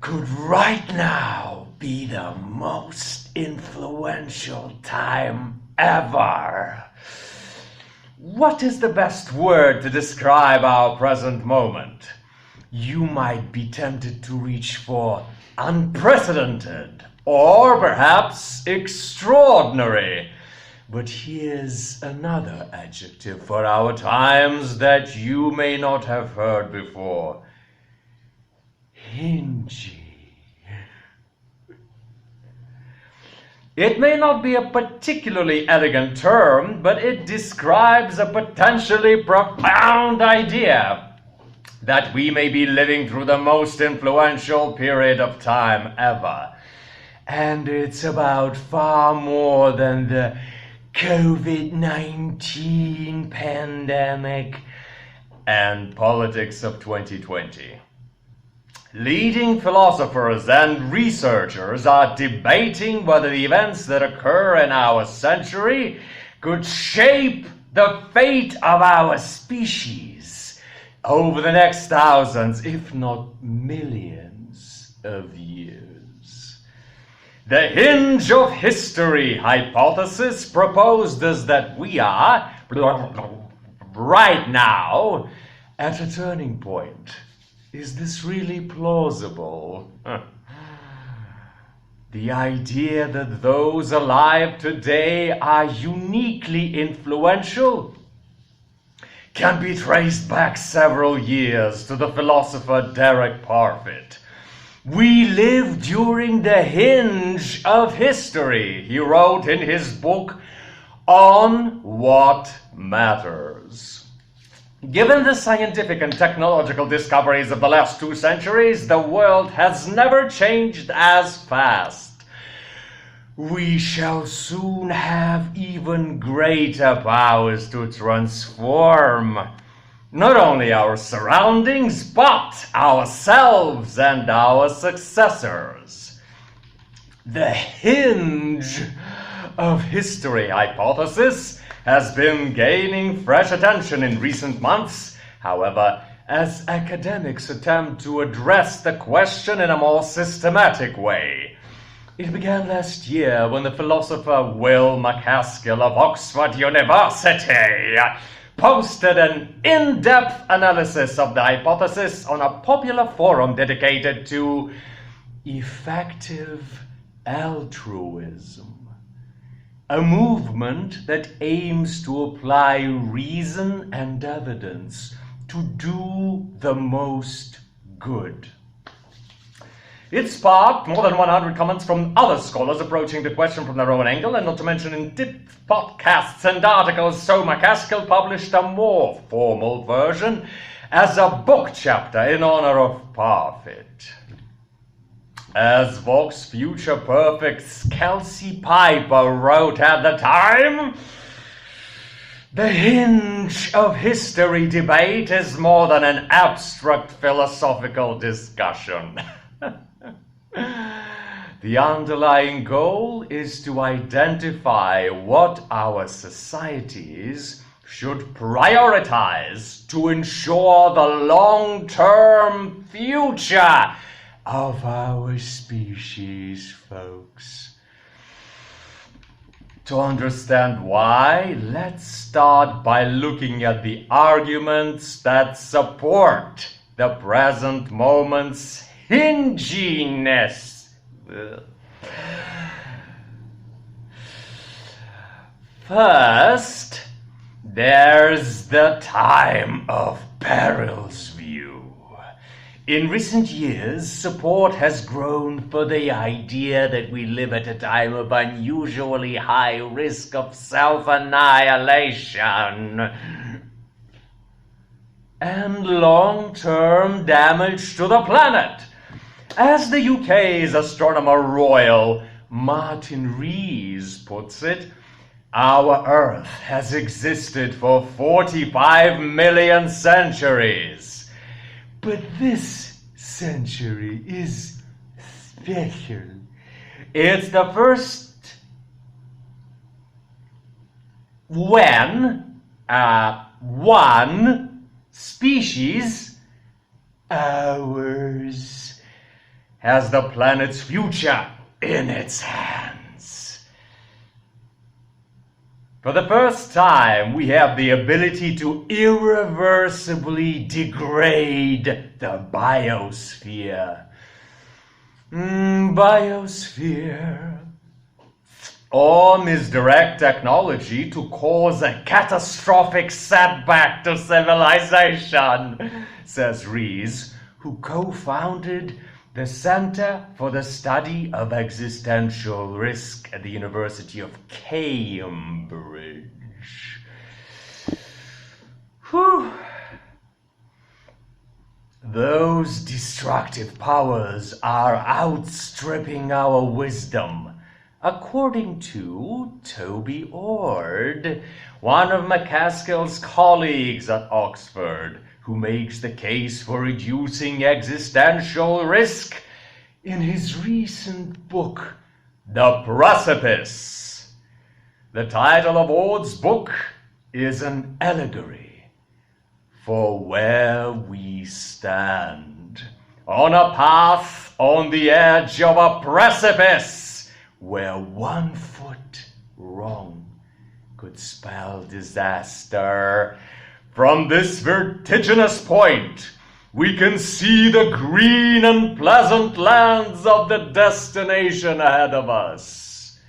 could right now be the most influential time ever. What is the best word to describe our present moment? You might be tempted to reach for unprecedented or perhaps extraordinary. But here's another adjective for our times that you may not have heard before. Hingy. It may not be a particularly elegant term, but it describes a potentially profound idea that we may be living through the most influential period of time ever. And it's about far more than the COVID-19 pandemic and politics of 2020. Leading philosophers and researchers are debating whether the events that occur in our century could shape the fate of our species over the next thousands, if not millions of years. The hinge of history hypothesis proposes that we are, right now, at a turning point. Is this really plausible? The idea that those alive today are uniquely influential can be traced back several years to the philosopher Derek Parfit. We live during the hinge of history, he wrote in his book, On What Matters. Given the scientific and technological discoveries of the last 2 centuries, the world has never changed as fast. We shall soon have even greater powers to transform not only our surroundings, but ourselves and our successors. The hinge of history hypothesis has been gaining fresh attention in recent months. However, as academics attempt to address the question in a more systematic way. It began last year when the philosopher Will MacAskill of Oxford University posted an in-depth analysis of the hypothesis on a popular forum dedicated to effective altruism. A movement that aims to apply reason and evidence to do the most good. It sparked more than 100 comments from other scholars approaching the question from their own angle, and not to mention in-depth podcasts and articles, so MacAskill published a more formal version as a book chapter in honor of Parfit. As Vox Future Perfect's Kelsey Piper wrote at the time, the hinge of history debate is more than an abstract philosophical discussion. The underlying goal is to identify what our societies should prioritize to ensure the long-term future of our species, folks. To understand why, let's start by looking at the arguments that support the present moment's hinginess. First, there's the time of peril's view. In recent years, support has grown for the idea that we live at a time of unusually high risk of self-annihilation and long-term damage to the planet. As the UK's astronomer royal Martin Rees puts it, our Earth has existed for 45 million centuries. But this century is special. It's the first when one species, ours, has the planet's future in its hands. For the first time, we have the ability to irreversibly degrade the biosphere. Biosphere. Or misdirect technology to cause a catastrophic setback to civilization, says Rees, who co-founded the Center for the Study of Existential Risk at the University of Cambridge. Whew. Those destructive powers are outstripping our wisdom, according to Toby Ord, one of McCaskill's colleagues at Oxford, who makes the case for reducing existential risk in his recent book, The Precipice. The title of Ord's book is an allegory for where we stand, on a path on the edge of a precipice where 1 foot wrong could spell disaster. From this vertiginous point, we can see the green and pleasant lands of the destination ahead of us.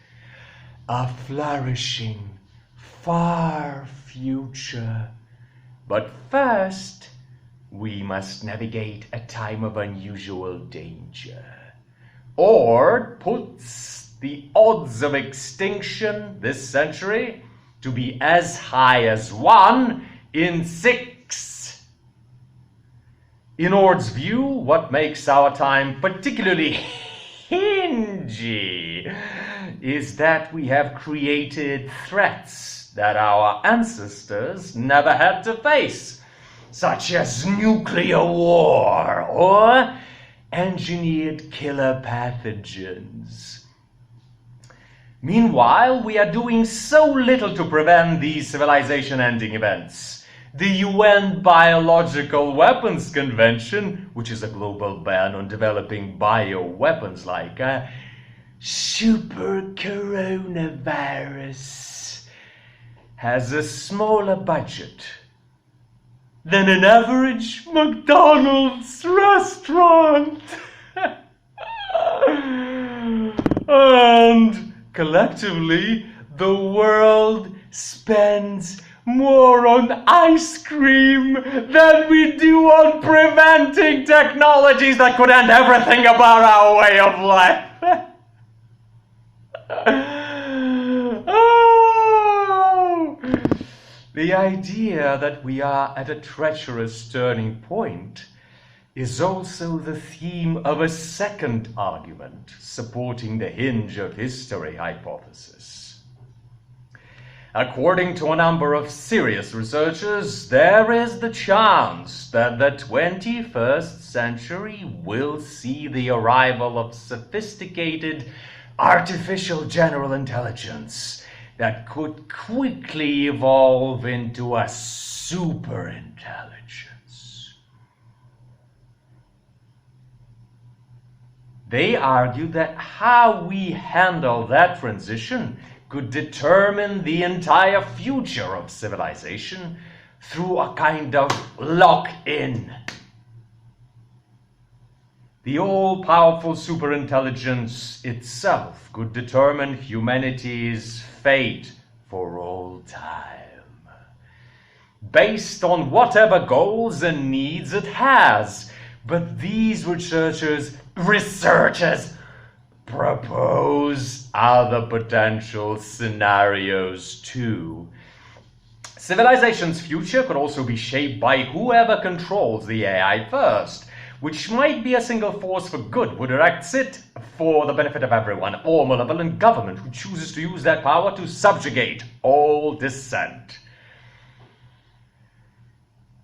A flourishing, far future. But first, we must navigate a time of unusual danger. Ord puts the odds of extinction this century to be as high as 1 in 6. In Ord's view, what makes our time particularly hingy is that we have created threats that our ancestors never had to face, such as nuclear war or engineered killer pathogens. Meanwhile, we are doing so little to prevent these civilization-ending events. The UN Biological Weapons Convention, which is a global ban on developing bioweapons like a super coronavirus, has a smaller budget than an average McDonald's restaurant. And collectively, the world spends more on ice cream than we do on preventing technologies that could end everything about our way of life. Oh! The idea that we are at a treacherous turning point is also the theme of a second argument supporting the hinge of history hypothesis. According to a number of serious researchers, there is the chance that the 21st century will see the arrival of sophisticated artificial general intelligence that could quickly evolve into a superintelligence. They argue that how we handle that transition could determine the entire future of civilization through a kind of lock-in. The all-powerful superintelligence itself could determine humanity's fate for all time, based on whatever goals and needs it has. But these researchers propose other potential scenarios too. Civilization's future could also be shaped by whoever controls the AI first, which might be a single force for good who directs it for the benefit of everyone, or malevolent government who chooses to use that power to subjugate all dissent.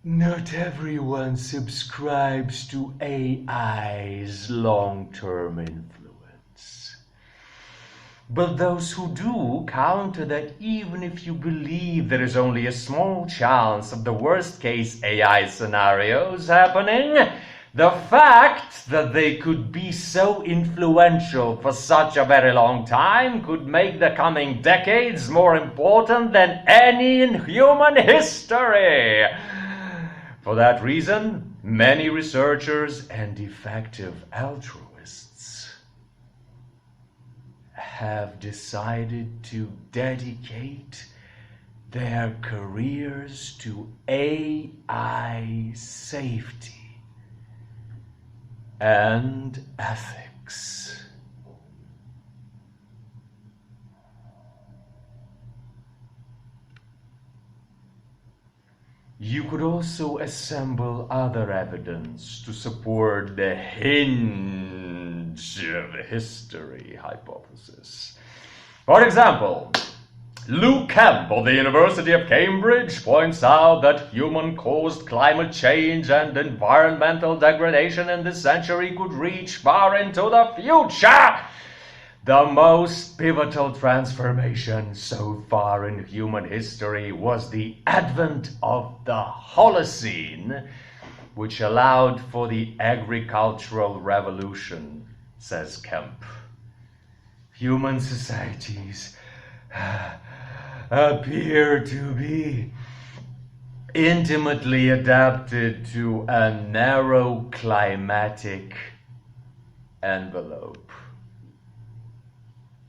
Not everyone subscribes to AI's long-term influence. But those who do counter that even if you believe there is only a small chance of the worst-case AI scenarios happening, The fact that they could be so influential for such a very long time could make the coming decades more important than any in human history. For that reason, many researchers and effective altruists have decided to dedicate their careers to AI safety and ethics. You could also assemble other evidence to support the hinge of history hypothesis. For example, Lou Kemp of the University of Cambridge points out that human-caused climate change and environmental degradation in this century could reach far into the future. The most pivotal transformation so far in human history was the advent of the Holocene, which allowed for the agricultural revolution, says Kemp. Human societies appear to be intimately adapted to a narrow climatic envelope.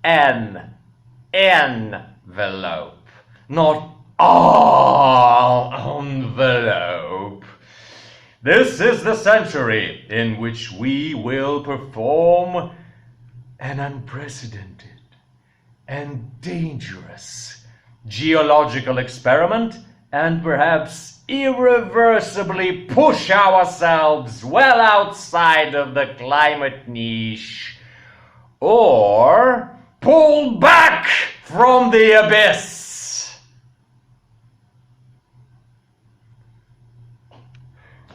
An envelope, not all envelope. This is the century in which we will perform an unprecedented and dangerous geological experiment and perhaps irreversibly push ourselves well outside of the climate niche, or pull back from the abyss.